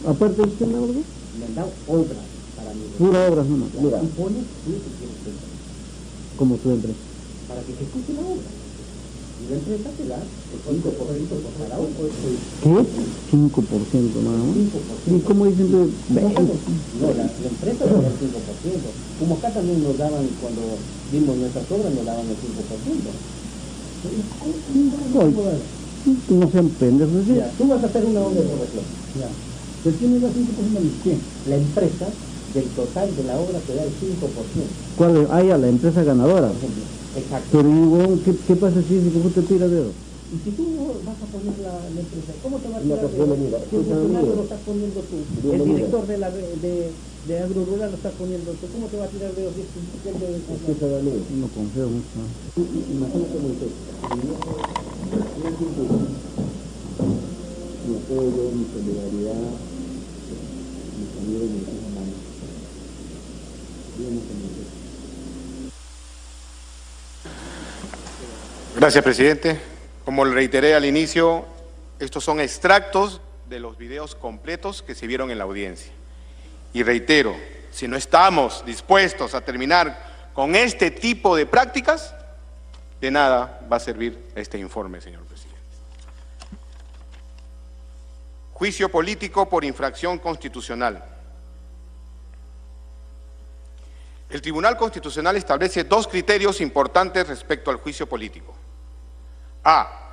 Aparte de usted, ¿no? Me han dado obras para mí. Pura obras, no. Mira, tú pones tú que quieres pensar. Como tu empresa. Para que ejecute la obra. Y la empresa te da el 5% por cada obra. ¿Qué? 5% nada más. 5%. ¿Y cómo dicen que 20? No, la empresa da el 5%. Como acá también nos daban, cuando vimos nuestras obras, nos daban el 5%. No sean pendejos. Ya, tú vas a hacer una obra de corrección. Ya. Pues tienes el 5% de quién? La empresa, del total de la obra, te da el 5%. ¿Cuál es? Ah, ya, la empresa ganadora. Por ejemplo. Exacto. Pero digo, ¿qué pasa si te tira dedo? Y si tú no vas a poner la empresa, ¿cómo te va a tirar dedo? Si el funcionario lo estás poniendo tú, el director de Agrorural lo estás poniendo tú, ¿cómo te va a tirar dedo si es un No confío mucho. Imagínate muy bien. Mi apoyo, mi solidaridad, mis amigos, mis hermanos. Gracias, presidente. Como le reiteré al inicio, estos son extractos de los videos completos que se vieron en la audiencia. Y reitero, si no estamos dispuestos a terminar con este tipo de prácticas, de nada va a servir este informe, señor presidente. Juicio político por infracción constitucional. El Tribunal Constitucional establece dos criterios importantes respecto al juicio político. A.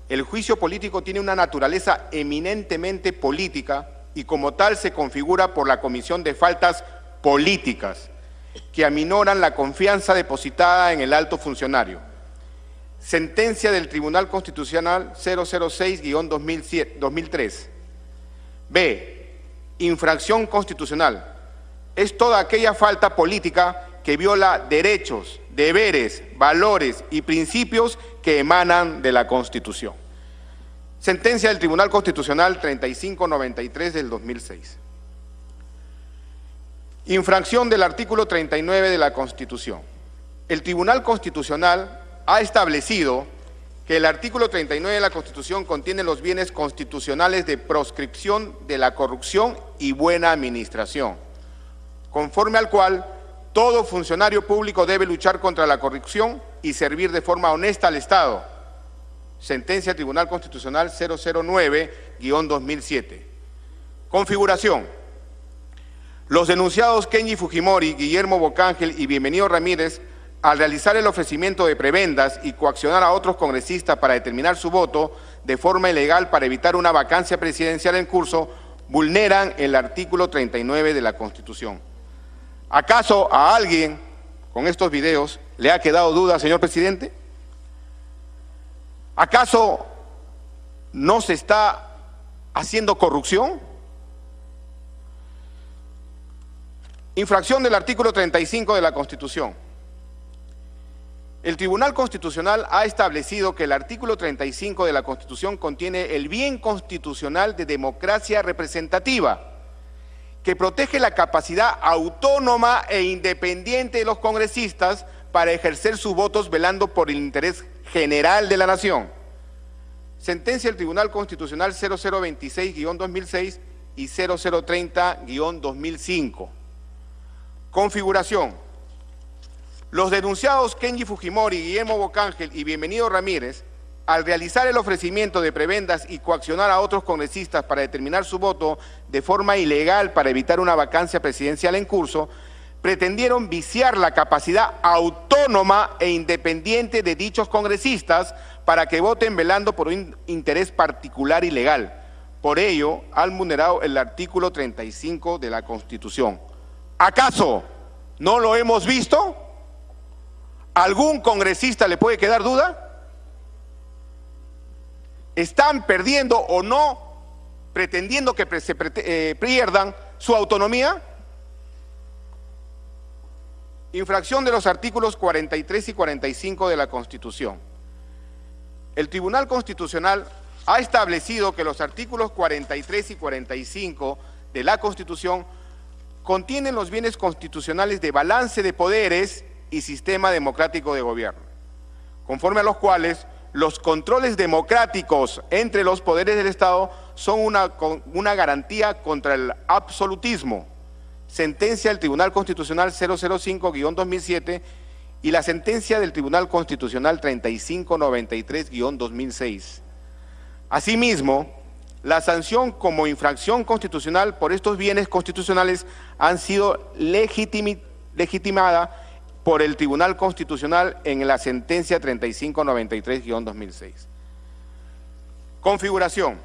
El juicio político tiene una naturaleza eminentemente política y como tal se configura por la comisión de faltas políticas que aminoran la confianza depositada en el alto funcionario. Sentencia del Tribunal Constitucional 006-2003. B. Infracción constitucional. Es toda aquella falta política que viola derechos, deberes, valores y principios que emanan de la Constitución. Sentencia del Tribunal Constitucional 3593 del 2006. Infracción del artículo 39 de la Constitución. El Tribunal Constitucional ha establecido que el artículo 39 de la Constitución contiene los bienes constitucionales de proscripción de la corrupción y buena administración, conforme al cual todo funcionario público debe luchar contra la corrupción y servir de forma honesta al Estado. Sentencia Tribunal Constitucional 009-2007. Configuración. Los denunciados Kenji Fujimori, Guillermo Bocángel y Bienvenido Ramírez, al realizar el ofrecimiento de prebendas y coaccionar a otros congresistas para determinar su voto de forma ilegal para evitar una vacancia presidencial en curso, vulneran el artículo 39 de la Constitución. ¿Acaso a alguien con estos videos le ha quedado duda, señor presidente? ¿Acaso no se está haciendo corrupción? Infracción del artículo 35 de la Constitución. El Tribunal Constitucional ha establecido que el artículo 35 de la Constitución contiene el bien constitucional de democracia representativa, que protege la capacidad autónoma e independiente de los congresistas para ejercer sus votos velando por el interés general de la nación. Sentencia del Tribunal Constitucional 0026-2006 y 0030-2005. Configuración. Los denunciados Kenji Fujimori, Guillermo Bocángel y Bienvenido Ramírez, al realizar el ofrecimiento de prebendas y coaccionar a otros congresistas para determinar su voto de forma ilegal para evitar una vacancia presidencial en curso, pretendieron viciar la capacidad autónoma e independiente de dichos congresistas para que voten velando por un interés particular y legal. Por ello, han vulnerado el artículo 35 de la Constitución. ¿Acaso no lo hemos visto? ¿Algún congresista le puede quedar duda? ¿Están perdiendo o no pretendiendo que pierdan su autonomía? Infracción de los artículos 43 y 45 de la Constitución. El Tribunal Constitucional ha establecido que los artículos 43 y 45 de la Constitución contienen los bienes constitucionales de balance de poderes y sistema democrático de gobierno, conforme a los cuales los controles democráticos entre los poderes del Estado son una garantía contra el absolutismo. Sentencia del Tribunal Constitucional 005-2007 y la sentencia del Tribunal Constitucional 3593-2006. Asimismo, la sanción como infracción constitucional por estos bienes constitucionales han sido legitimada por el Tribunal Constitucional en la sentencia 3593-2006. Configuración.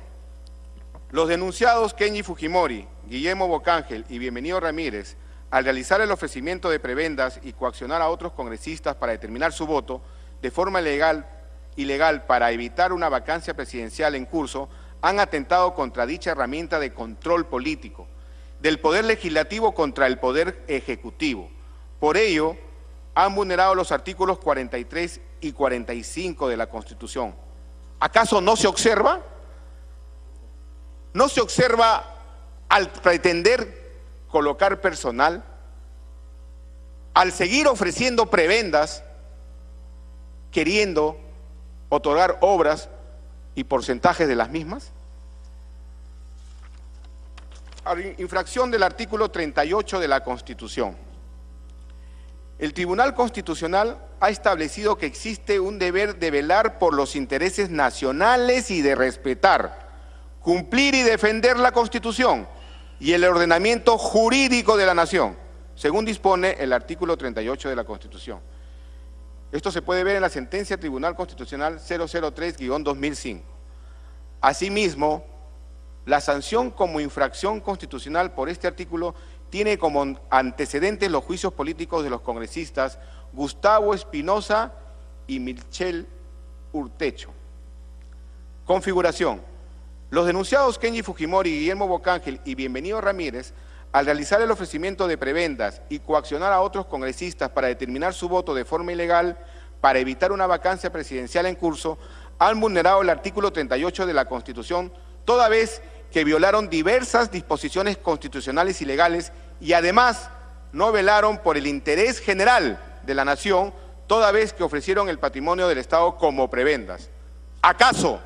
Los denunciados Kenji Fujimori, Guillermo Bocángel y Bienvenido Ramírez, al realizar el ofrecimiento de prebendas y coaccionar a otros congresistas para determinar su voto de forma ilegal para evitar una vacancia presidencial en curso, han atentado contra dicha herramienta de control político, del Poder Legislativo contra el Poder Ejecutivo. Por ello, han vulnerado los artículos 43 y 45 de la Constitución. ¿Acaso no se observa? ¿No se observa al pretender colocar personal, al seguir ofreciendo prebendas, queriendo otorgar obras y porcentajes de las mismas? Infracción del artículo 38 de la Constitución. El Tribunal Constitucional ha establecido que existe un deber de velar por los intereses nacionales y de respetar, cumplir y defender la Constitución y el ordenamiento jurídico de la nación, según dispone el artículo 38 de la Constitución. Esto se puede ver en la sentencia del Tribunal Constitucional 003-2005. Asimismo, la sanción como infracción constitucional por este artículo tiene como antecedentes los juicios políticos de los congresistas Gustavo Espinosa y Michel Urtecho. Configuración. Los denunciados Kenji Fujimori, Guillermo Bocángel y Bienvenido Ramírez, al realizar el ofrecimiento de prebendas y coaccionar a otros congresistas para determinar su voto de forma ilegal para evitar una vacancia presidencial en curso, han vulnerado el artículo 38 de la Constitución, toda vez que violaron diversas disposiciones constitucionales y legales y además no velaron por el interés general de la nación, toda vez que ofrecieron el patrimonio del Estado como prebendas. ¿Acaso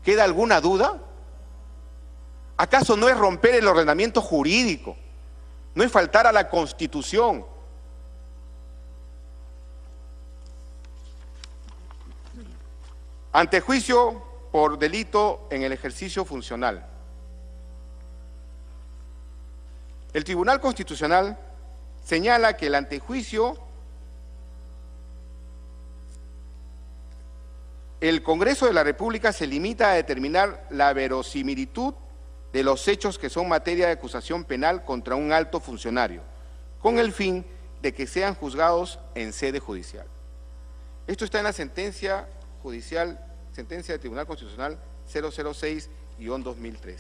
queda alguna duda? ¿Acaso no es romper el ordenamiento jurídico? ¿No es faltar a la Constitución? Antejuicio por delito en el ejercicio funcional. El Tribunal Constitucional señala que el antejuicio, el Congreso de la República se limita a determinar la verosimilitud de los hechos que son materia de acusación penal contra un alto funcionario, con el fin de que sean juzgados en sede judicial. Esto está en la sentencia judicial, sentencia del Tribunal Constitucional 006-2003.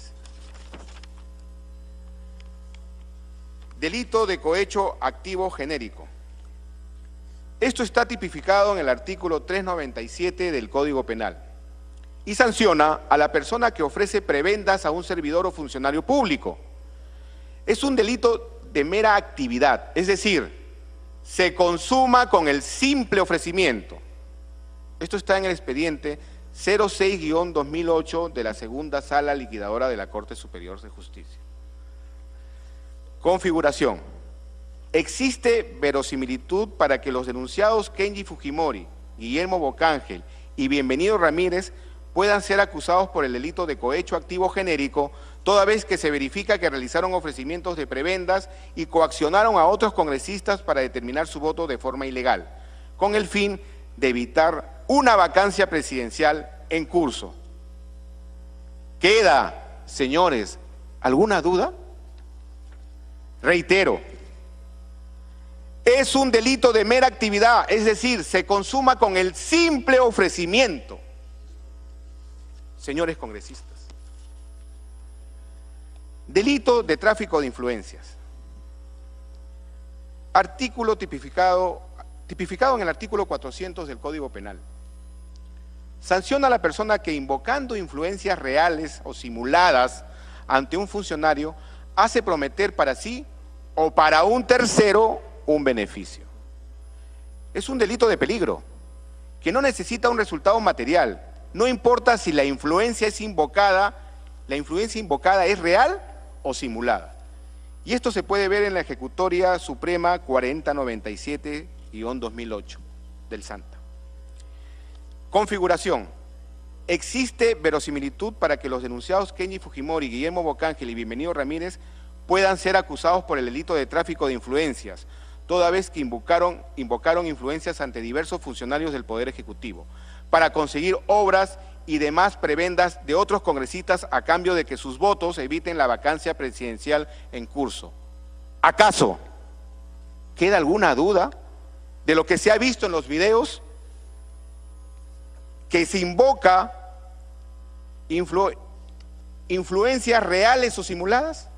Delito de cohecho activo genérico. Esto está tipificado en el artículo 397 del Código Penal y sanciona a la persona que ofrece prebendas a un servidor o funcionario público. Es un delito de mera actividad, es decir, se consuma con el simple ofrecimiento. Esto está en el expediente 06-2008 de la Segunda Sala Liquidadora de la Corte Superior de Justicia. Configuración. Existe verosimilitud para que los denunciados Kenji Fujimori, Guillermo Bocángel y Bienvenido Ramírez puedan ser acusados por el delito de cohecho activo genérico, toda vez que se verifica que realizaron ofrecimientos de prebendas y coaccionaron a otros congresistas para determinar su voto de forma ilegal, con el fin de evitar una vacancia presidencial en curso. ¿Queda, señores, alguna duda? Reitero, es un delito de mera actividad, es decir, se consuma con el simple ofrecimiento. Señores congresistas, delito de tráfico de influencias. Artículo tipificado en el artículo 400 del Código Penal. Sanciona a la persona que, invocando influencias reales o simuladas ante un funcionario, hace prometer para sí o para un tercero un beneficio. Es un delito de peligro que no necesita un resultado material, no importa si la influencia es invocada la influencia invocada es real o simulada. Y esto se puede ver en la Ejecutoria Suprema 4097-2008 del SANTA. Configuración. Existe verosimilitud para que los denunciados Kenji Fujimori, Guillermo Bocángel y Bienvenido Ramírez puedan ser acusados por el delito de tráfico de influencias, toda vez que invocaron influencias ante diversos funcionarios del Poder Ejecutivo, para conseguir obras y demás prebendas de otros congresistas a cambio de que sus votos eviten la vacancia presidencial en curso. ¿Acaso queda alguna duda de lo que se ha visto en los videos? Que se invoca influencias reales o simuladas.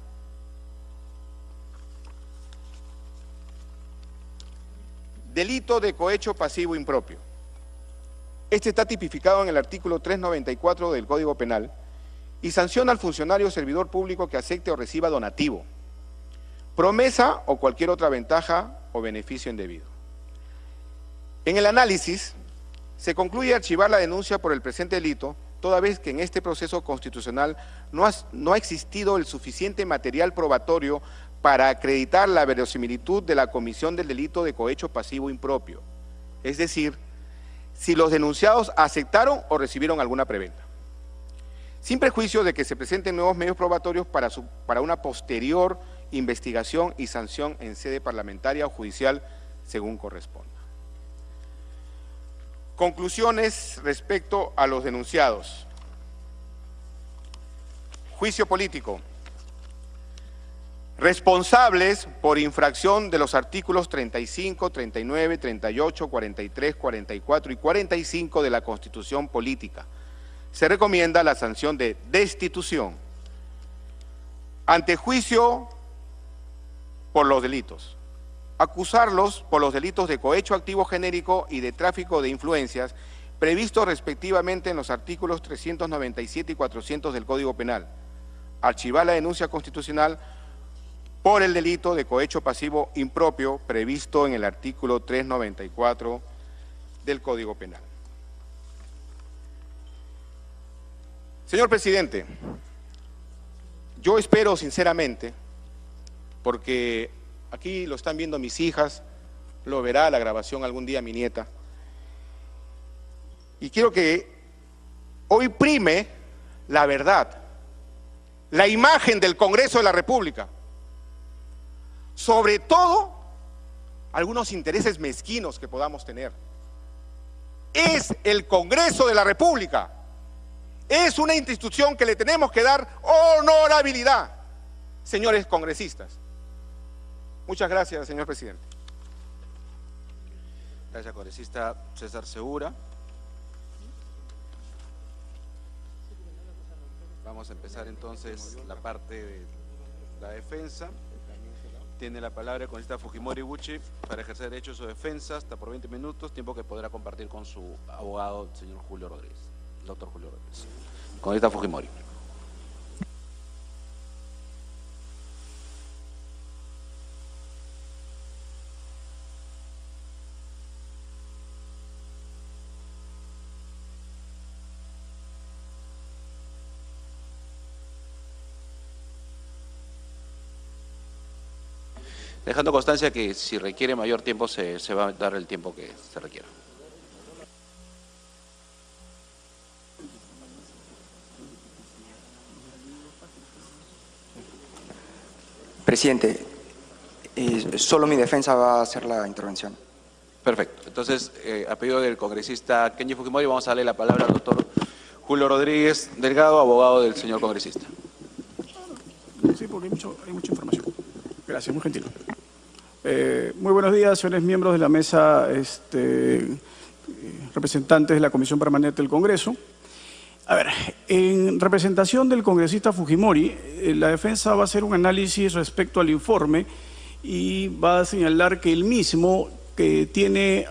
Delito de cohecho pasivo impropio. Este está tipificado en el artículo 394 del Código Penal y sanciona al funcionario o servidor público que acepte o reciba donativo, promesa o cualquier otra ventaja o beneficio indebido. En el análisis, se concluye archivar la denuncia por el presente delito, toda vez que en este proceso constitucional no ha existido el suficiente material probatorio para acreditar la verosimilitud de la comisión del delito de cohecho pasivo impropio, es decir, si los denunciados aceptaron o recibieron alguna prebenda. Sin prejuicio de que se presenten nuevos medios probatorios para una posterior investigación y sanción en sede parlamentaria o judicial, según corresponda. Conclusiones respecto a los denunciados. Juicio político. Responsables por infracción de los artículos 35, 39, 38, 43, 44 y 45 de la Constitución Política. Se recomienda la sanción de destitución. Antejuicio por los delitos. Acusarlos por los delitos de cohecho activo genérico y de tráfico de influencias, previstos respectivamente en los artículos 397 y 400 del Código Penal. Archivar la denuncia constitucional por el delito de cohecho pasivo impropio, previsto en el artículo 394 del Código Penal. Señor presidente, yo espero sinceramente, porque aquí lo están viendo mis hijas, lo verá la grabación algún día mi nieta, y quiero que hoy prime la verdad, la imagen del Congreso de la República, sobre todo algunos intereses mezquinos que podamos tener. Es el Congreso de la República, es una institución que le tenemos que dar honorabilidad, señores congresistas. Muchas gracias, señor presidente. Gracias, congresista César Segura. Vamos a empezar entonces la parte de la defensa. Tiene la palabra el congresista Fujimori Gucci para ejercer derecho a su defensa hasta por 20 minutos, tiempo que podrá compartir con su abogado, el señor Julio Rodríguez, el doctor Julio Rodríguez. Congresista Fujimori. Dejando constancia que si requiere mayor tiempo se va a dar el tiempo que se requiera. Presidente, solo mi defensa va a hacer la intervención. Perfecto. Entonces, a pedido del congresista Kenji Fujimori, vamos a darle la palabra al doctor Julio Rodríguez Delgado, abogado del señor congresista. Sí, porque hay mucha información. Gracias, muy gentil. Muy buenos días, señores miembros de la mesa, representantes de la Comisión Permanente del Congreso. A ver, en representación del congresista Fujimori, la defensa va a hacer un análisis respecto al informe y va a señalar que el mismo, que tiene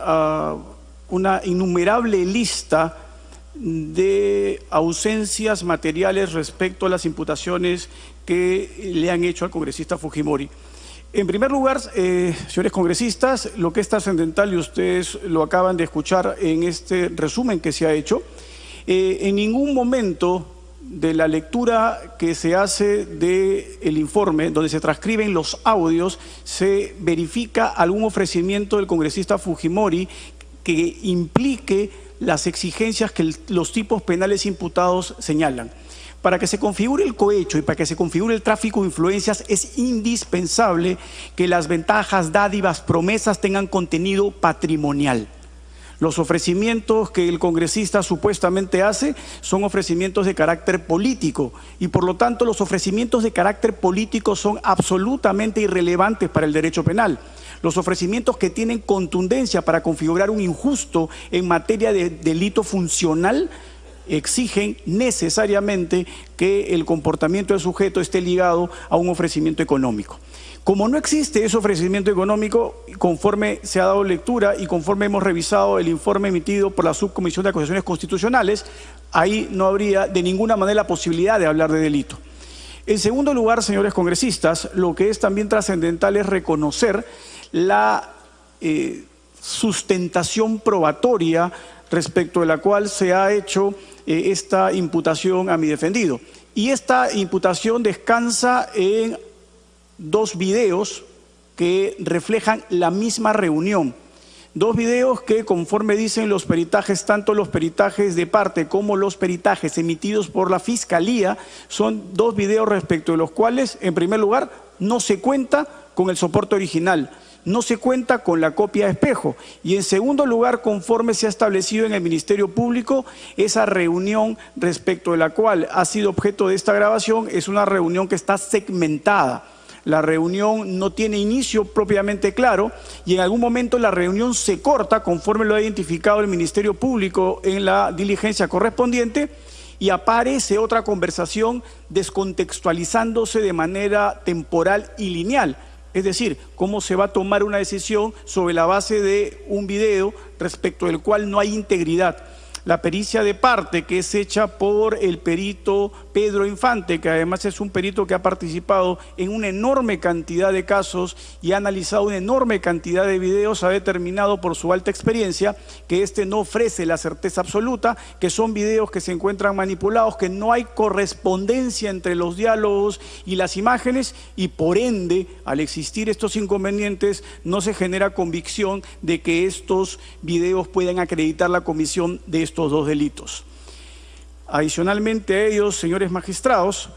una innumerable lista de ausencias materiales respecto a las imputaciones que le han hecho al congresista Fujimori. En primer lugar, señores congresistas, lo que es trascendental, y ustedes lo acaban de escuchar en este resumen que se ha hecho, en ningún momento de la lectura que se hace del informe, donde se transcriben los audios, se verifica algún ofrecimiento del congresista Fujimori que implique las exigencias que los tipos penales imputados señalan. Para que se configure el cohecho y para que se configure el tráfico de influencias es indispensable que las ventajas, dádivas, promesas tengan contenido patrimonial. Los ofrecimientos que el congresista supuestamente hace son ofrecimientos de carácter político y por lo tanto los ofrecimientos de carácter político son absolutamente irrelevantes para el derecho penal. Los ofrecimientos que tienen contundencia para configurar un injusto en materia de delito funcional exigen necesariamente que el comportamiento del sujeto esté ligado a un ofrecimiento económico. Como no existe ese ofrecimiento económico, conforme se ha dado lectura y conforme hemos revisado el informe emitido por la Subcomisión de Acusaciones Constitucionales, ahí no habría de ninguna manera la posibilidad de hablar de delito. En segundo lugar, señores congresistas, lo que es también trascendental es reconocer la sustentación probatoria respecto de la cual se ha hecho esta imputación a mi defendido. Y esta imputación descansa en dos videos que reflejan la misma reunión. Dos videos que, conforme dicen los peritajes, tanto los peritajes de parte como los peritajes emitidos por la Fiscalía, son dos videos respecto de los cuales, en primer lugar, no se cuenta con el soporte original, no se cuenta con la copia de espejo y en segundo lugar, conforme se ha establecido en el Ministerio Público, esa reunión respecto de la cual ha sido objeto de esta grabación es una reunión que está segmentada. La reunión no tiene inicio propiamente claro y en algún momento la reunión se corta conforme lo ha identificado el Ministerio Público en la diligencia correspondiente y aparece otra conversación descontextualizándose de manera temporal y lineal. Es decir, cómo se va a tomar una decisión sobre la base de un video respecto del cual no hay integridad. La pericia de parte que es hecha por el perito Pedro Infante, que además es un perito que ha participado en una enorme cantidad de casos y ha analizado una enorme cantidad de videos, ha determinado por su alta experiencia que este no ofrece la certeza absoluta, que son videos que se encuentran manipulados, que no hay correspondencia entre los diálogos y las imágenes y por ende, al existir estos inconvenientes, no se genera convicción de que estos videos puedan acreditar la comisión de estos dos delitos. Adicionalmente a ellos, señores magistrados,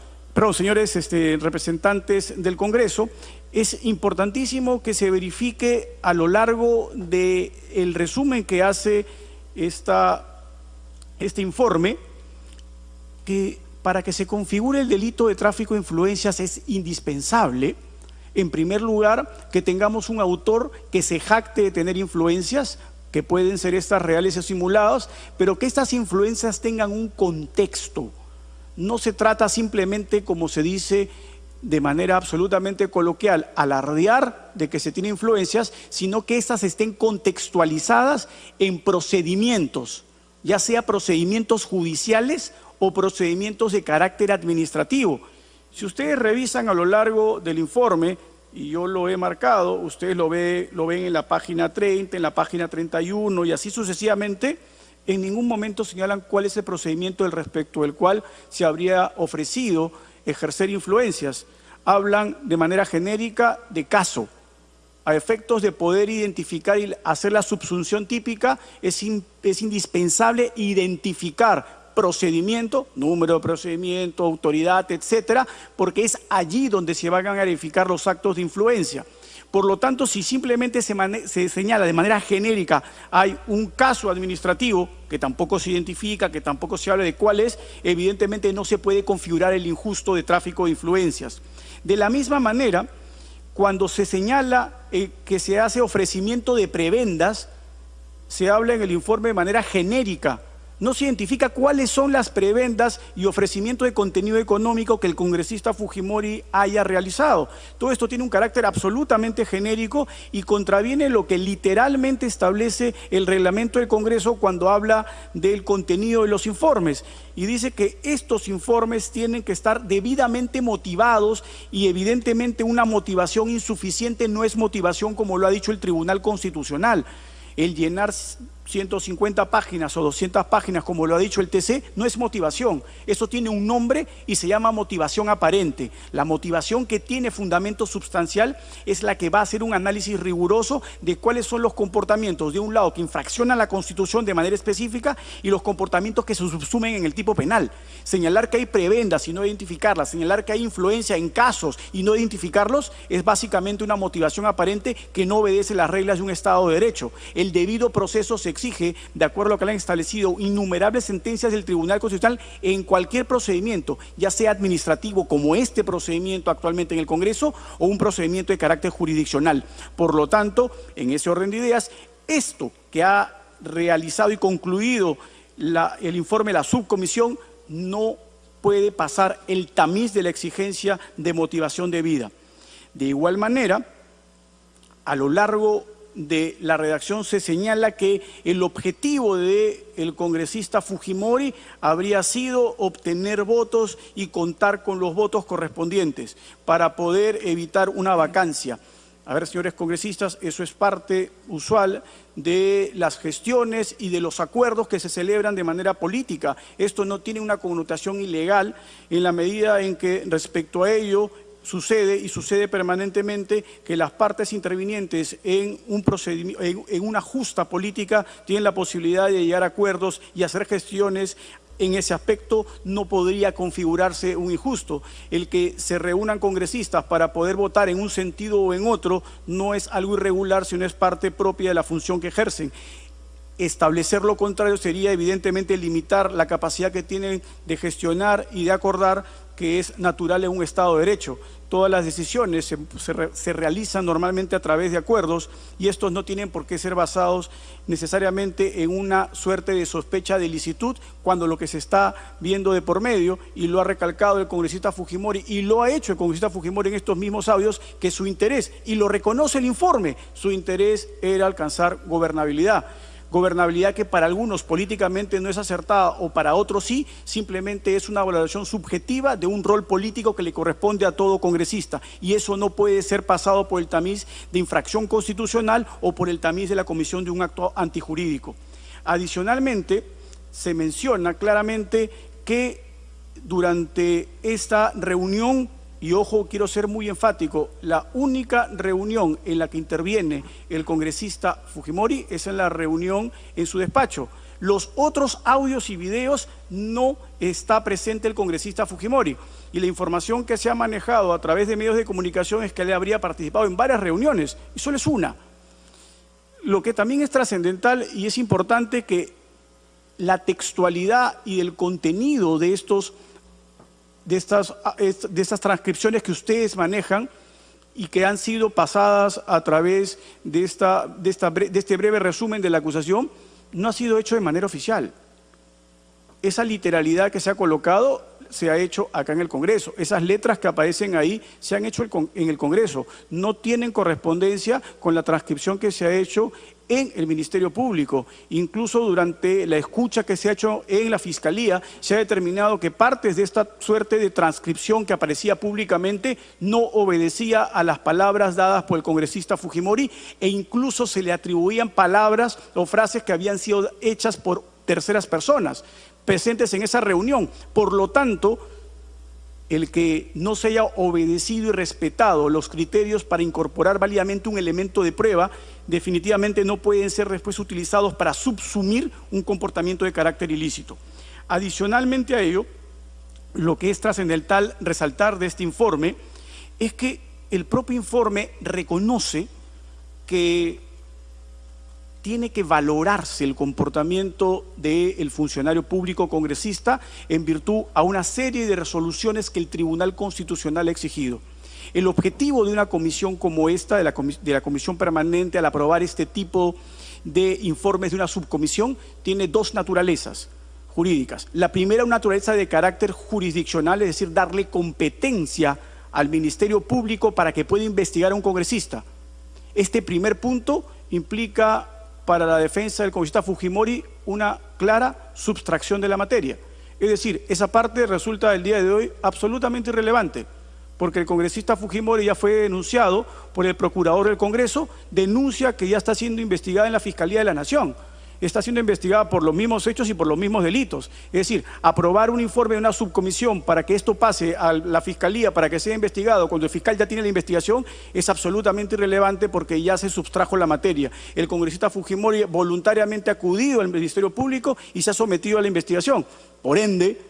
señores representantes del Congreso, es importantísimo que se verifique a lo largo del resumen que hace este informe que para que se configure el delito de tráfico de influencias es indispensable, en primer lugar, que tengamos un autor que se jacte de tener influencias, que pueden ser estas reales o simuladas, pero que estas influencias tengan un contexto. No se trata simplemente, como se dice de manera absolutamente coloquial, alardear de que se tiene influencias, sino que estas estén contextualizadas en procedimientos, ya sea procedimientos judiciales o procedimientos de carácter administrativo. Si ustedes revisan a lo largo del informe, y yo lo he marcado, ustedes lo ven en la página 30, en la página 31 y así sucesivamente, en ningún momento señalan cuál es el procedimiento respecto del cual se habría ofrecido ejercer influencias. Hablan de manera genérica de caso. A efectos de poder identificar y hacer la subsunción típica, es indispensable identificar procedimiento, número de procedimiento, autoridad, etcétera, porque es allí donde se van a verificar los actos de influencia. Por lo tanto, si simplemente se señala de manera genérica, hay un caso administrativo que tampoco se identifica, que tampoco se habla de cuál es, evidentemente no se puede configurar el injusto de tráfico de influencias. De la misma manera, cuando se señala que se hace ofrecimiento de prebendas, se habla en el informe de manera genérica. No se identifica cuáles son las prebendas y ofrecimiento de contenido económico que el congresista Fujimori haya realizado. Todo esto tiene un carácter absolutamente genérico y contraviene lo que literalmente establece el reglamento del Congreso cuando habla del contenido de los informes. Y dice que estos informes tienen que estar debidamente motivados y evidentemente una motivación insuficiente no es motivación como lo ha dicho el Tribunal Constitucional. El llenar 150 páginas o 200 páginas, como lo ha dicho el TC, no es motivación. Eso tiene un nombre y se llama motivación aparente. La motivación que tiene fundamento sustancial es la que va a hacer un análisis riguroso de cuáles son los comportamientos, de un lado, que infraccionan la Constitución de manera específica y los comportamientos que se subsumen en el tipo penal. Señalar que hay prebendas y no identificarlas, señalar que hay influencia en casos y no identificarlos, es básicamente una motivación aparente que no obedece las reglas de un Estado de Derecho. El debido proceso se exige, de acuerdo a lo que han establecido innumerables sentencias del Tribunal Constitucional, en cualquier procedimiento, ya sea administrativo como este procedimiento actualmente en el Congreso o un procedimiento de carácter jurisdiccional. Por lo tanto, en ese orden de ideas, esto que ha realizado y concluido el informe de la subcomisión no puede pasar el tamiz de la exigencia de motivación debida. De igual manera, a lo largo de la redacción se señala que el objetivo del congresista Fujimori habría sido obtener votos y contar con los votos correspondientes para poder evitar una vacancia. A ver, señores congresistas, eso es parte usual de las gestiones y de los acuerdos que se celebran de manera política. Esto no tiene una connotación ilegal en la medida en que respecto a ello sucede y sucede permanentemente que las partes intervinientes en un procedimiento, en una justa política, tienen la posibilidad de llegar a acuerdos y hacer gestiones. En ese aspecto no podría configurarse un injusto. El que se reúnan congresistas para poder votar en un sentido o en otro no es algo irregular, sino es parte propia de la función que ejercen. Establecer lo contrario sería evidentemente limitar la capacidad que tienen de gestionar y de acordar, que es natural en un Estado de Derecho. Todas las decisiones se realizan normalmente a través de acuerdos y estos no tienen por qué ser basados necesariamente en una suerte de sospecha de licitud, cuando lo que se está viendo de por medio, y lo ha recalcado el congresista Fujimori y lo ha hecho el congresista Fujimori en estos mismos audios, que su interés, y lo reconoce el informe, su interés era alcanzar gobernabilidad. Gobernabilidad que para algunos políticamente no es acertada o para otros sí, simplemente es una valoración subjetiva de un rol político que le corresponde a todo congresista, y eso no puede ser pasado por el tamiz de infracción constitucional o por el tamiz de la comisión de un acto antijurídico. Adicionalmente, se menciona claramente que durante esta reunión, y ojo, quiero ser muy enfático, la única reunión en la que interviene el congresista Fujimori es en la reunión en su despacho. Los otros audios y videos no está presente el congresista Fujimori, y la información que se ha manejado a través de medios de comunicación es que él habría participado en varias reuniones, y solo es una. Lo que también es trascendental y es importante, que la textualidad y el contenido de estas transcripciones que ustedes manejan y que han sido pasadas a través de este breve resumen de la acusación, no ha sido hecho de manera oficial. Esa literalidad que se ha colocado se ha hecho acá en el Congreso. Esas letras que aparecen ahí se han hecho en el Congreso. No tienen correspondencia con la transcripción que se ha hecho en el Ministerio Público. Incluso durante la escucha que se ha hecho en la Fiscalía, se ha determinado que partes de esta suerte de transcripción que aparecía públicamente no obedecía a las palabras dadas por el congresista Fujimori, e incluso se le atribuían palabras o frases que habían sido hechas por terceras personas presentes en esa reunión. Por lo tanto, el que no se haya obedecido y respetado los criterios para incorporar válidamente un elemento de prueba, definitivamente no pueden ser después utilizados para subsumir un comportamiento de carácter ilícito. Adicionalmente a ello, lo que es trascendental resaltar de este informe es que el propio informe reconoce que tiene que valorarse el comportamiento del funcionario público congresista en virtud a una serie de resoluciones que el Tribunal Constitucional ha exigido. El objetivo de una comisión como esta, de la comisión permanente, al aprobar este tipo de informes de una subcomisión, tiene dos naturalezas jurídicas. La primera, una naturaleza de carácter jurisdiccional, es decir, darle competencia al Ministerio Público para que pueda investigar a un congresista. Este primer punto implica para la defensa del congresista Fujimori una clara subtracción de la materia. Es decir, esa parte resulta el día de hoy absolutamente irrelevante, porque el congresista Fujimori ya fue denunciado por el procurador del Congreso, denuncia que ya está siendo investigada en la Fiscalía de la Nación. está siendo investigada por los mismos hechos y por los mismos delitos. Es decir, aprobar un informe de una subcomisión para que esto pase a la Fiscalía, para que sea investigado, cuando el fiscal ya tiene la investigación, es absolutamente irrelevante porque ya se subtrajo la materia. El congresista Fujimori voluntariamente ha acudido al Ministerio Público y se ha sometido a la investigación. Por ende,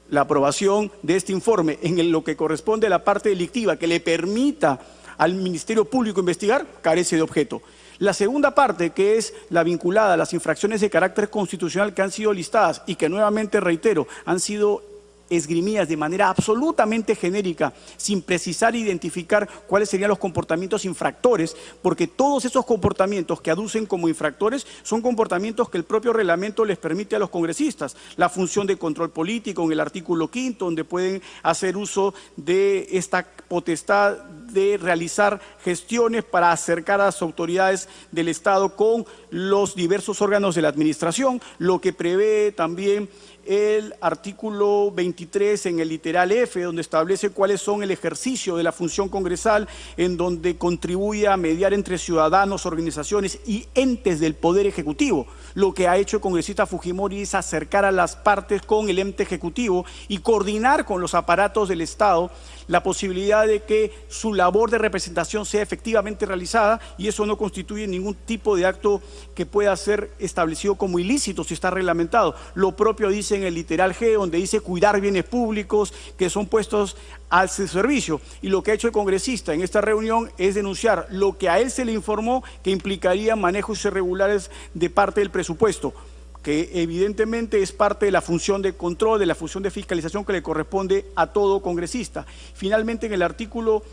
la aprobación de este informe en lo que corresponde a la parte delictiva que le permita al Ministerio Público investigar, carece de objeto. La segunda parte, que es la vinculada a las infracciones de carácter constitucional que han sido listadas y que nuevamente reitero, han sido esgrimidas de manera absolutamente genérica, sin precisar e identificar cuáles serían los comportamientos infractores, porque todos esos comportamientos que aducen como infractores son comportamientos que el propio reglamento les permite a los congresistas. La función de control político en el artículo 5, donde pueden hacer uso de esta potestad de realizar gestiones para acercar a las autoridades del Estado con los diversos órganos de la administración, lo que prevé también el artículo 23 en el literal F, donde establece cuáles son el ejercicio de la función congresal, en donde contribuye a mediar entre ciudadanos, organizaciones y entes del Poder Ejecutivo. Lo que ha hecho el congresista Fujimori es acercar a las partes con el ente ejecutivo y coordinar con los aparatos del Estado la posibilidad de que su labor de representación sea efectivamente realizada, y eso no constituye ningún tipo de acto que pueda ser establecido como ilícito si está reglamentado. Lo propio dice en el literal G, donde dice cuidar bienes públicos que son puestos al servicio. Y lo que ha hecho el congresista en esta reunión es denunciar lo que a él se le informó que implicaría manejos irregulares de parte del presupuesto, que evidentemente es parte de la función de control, de la función de fiscalización que le corresponde a todo congresista. Finalmente, en el artículo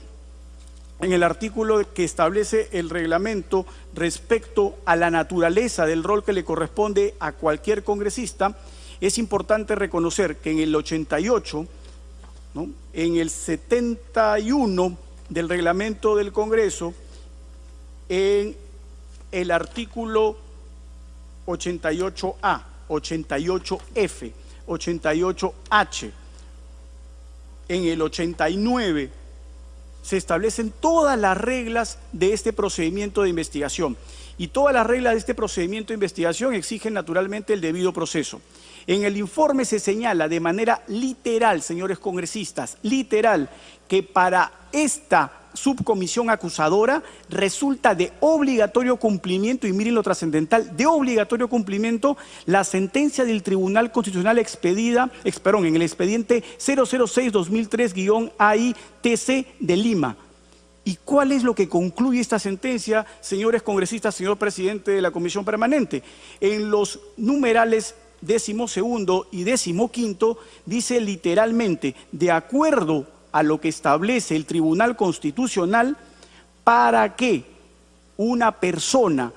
que establece el reglamento respecto a la naturaleza del rol que le corresponde a cualquier congresista, es importante reconocer que en el 88, ¿no?, en el 71 del reglamento del Congreso, en el artículo 88A, 88F, 88H, en el 89 se establecen todas las reglas de este procedimiento de investigación, y todas las reglas de este procedimiento de investigación exigen naturalmente el debido proceso. En el informe se señala de manera literal, señores congresistas, literal, que para esta subcomisión acusadora resulta de obligatorio cumplimiento, y miren lo trascendental, de obligatorio cumplimiento la sentencia del Tribunal Constitucional en el expediente 006-2003-AITC de Lima. ¿Y cuál es lo que concluye esta sentencia, señores congresistas, señor presidente de la Comisión Permanente? En los numerales 12º y 15º dice literalmente: de acuerdo a lo que establece el Tribunal Constitucional, para que una persona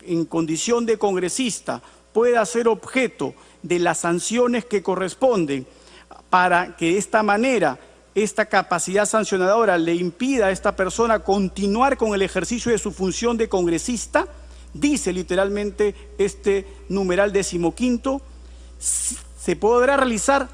en condición de congresista pueda ser objeto de las sanciones que corresponden, para que de esta manera esta capacidad sancionadora le impida a esta persona continuar con el ejercicio de su función de congresista, dice literalmente este numeral 15º, se podrá realizar,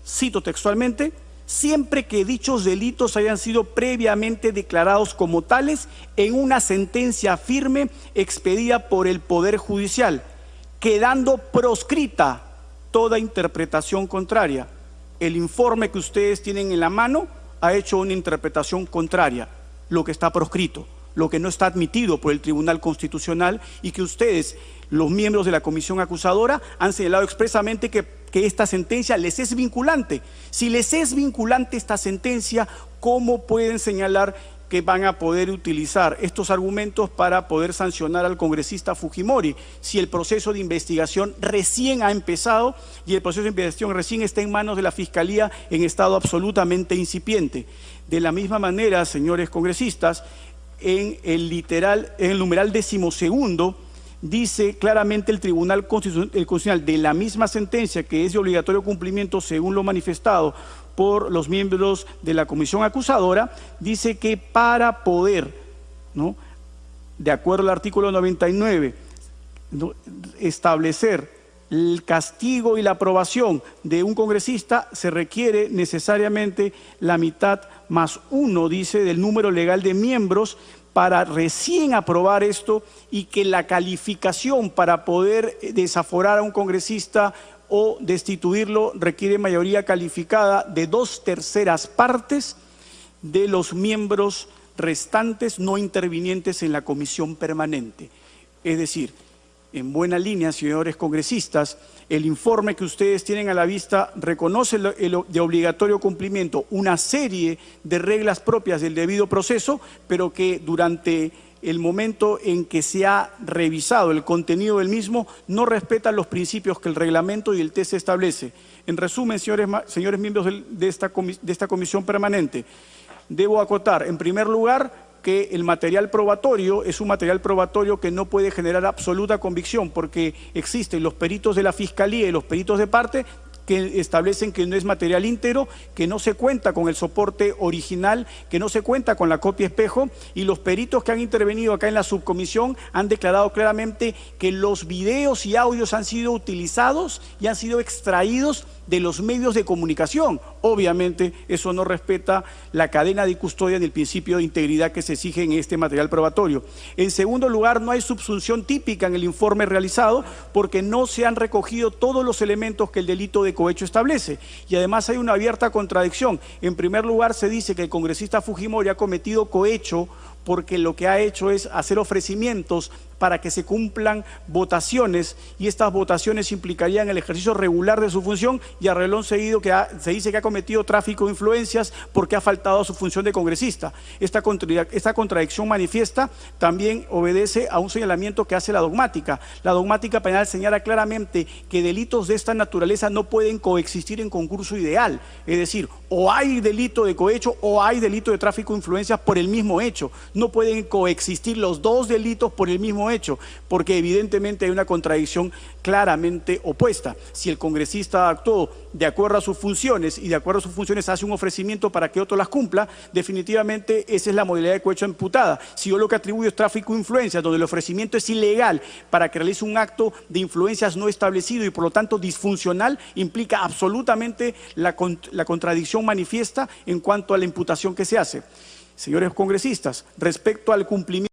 cito textualmente, siempre que dichos delitos hayan sido previamente declarados como tales en una sentencia firme expedida por el Poder Judicial, quedando proscrita toda interpretación contraria. El informe que ustedes tienen en la mano ha hecho una interpretación contraria, lo que está proscrito, lo que no está admitido por el Tribunal Constitucional, y que ustedes, los miembros de la comisión acusadora, han señalado expresamente que esta sentencia les es vinculante. Si les es vinculante esta sentencia, ¿cómo pueden señalar que van a poder utilizar estos argumentos para poder sancionar al congresista Fujimori, si el proceso de investigación recién ha empezado y el proceso de investigación recién está en manos de la Fiscalía en estado absolutamente incipiente? De la misma manera, señores congresistas, en el numeral 12º dice claramente el Tribunal Constitucional, de la misma sentencia que es de obligatorio cumplimiento según lo manifestado por los miembros de la comisión acusadora, dice que para poder, ¿no?, de acuerdo al artículo 99, ¿no?, establecer el castigo y la aprobación de un congresista, se requiere necesariamente la mitad más 1, dice, del número legal de miembros para recién aprobar esto y que la calificación para poder desaforar a un congresista o destituirlo requiere mayoría calificada de 2/3 partes de los miembros restantes no intervinientes en la comisión permanente. Es decir, en buena línea, señores congresistas, el informe que ustedes tienen a la vista reconoce de obligatorio cumplimiento una serie de reglas propias del debido proceso, pero que durante el momento en que se ha revisado el contenido del mismo no respeta los principios que el reglamento y el TC establece. En resumen, señores miembros de esta comisión permanente, debo acotar, en primer lugar, que el material probatorio es un material probatorio que no puede generar absoluta convicción porque existen los peritos de la Fiscalía y los peritos de parte que establecen que no es material íntegro, que no se cuenta con el soporte original, que no se cuenta con la copia espejo, y los peritos que han intervenido acá en la subcomisión han declarado claramente que los videos y audios han sido utilizados y han sido extraídos de los medios de comunicación. Obviamente eso no respeta la cadena de custodia ni el principio de integridad que se exige en este material probatorio. En segundo lugar, no hay subsunción típica en el informe realizado porque no se han recogido todos los elementos que el delito de cohecho establece, y además hay una abierta contradicción. En primer lugar, se dice que el congresista Fujimori ha cometido cohecho porque lo que ha hecho es hacer ofrecimientos para que se cumplan votaciones, y estas votaciones implicarían el ejercicio regular de su función, y a reloj seguido se dice que ha cometido tráfico de influencias porque ha faltado a su función de congresista. Esta contradicción manifiesta también obedece a un señalamiento que hace la dogmática. La dogmática penal señala claramente que delitos de esta naturaleza no pueden coexistir en concurso ideal, es decir, o hay delito de cohecho o hay delito de tráfico de influencias por el mismo hecho. No pueden coexistir los dos delitos por el mismo hecho, porque evidentemente hay una contradicción claramente opuesta. Si el congresista actuó de acuerdo a sus funciones y de acuerdo a sus funciones hace un ofrecimiento para que otro las cumpla, definitivamente esa es la modalidad de cohecho imputada. Si yo lo que atribuyo es tráfico de influencias, donde el ofrecimiento es ilegal para que realice un acto de influencias no establecido y por lo tanto disfuncional, implica absolutamente la contradicción manifiesta en cuanto a la imputación que se hace. Señores congresistas, respecto al cumplimiento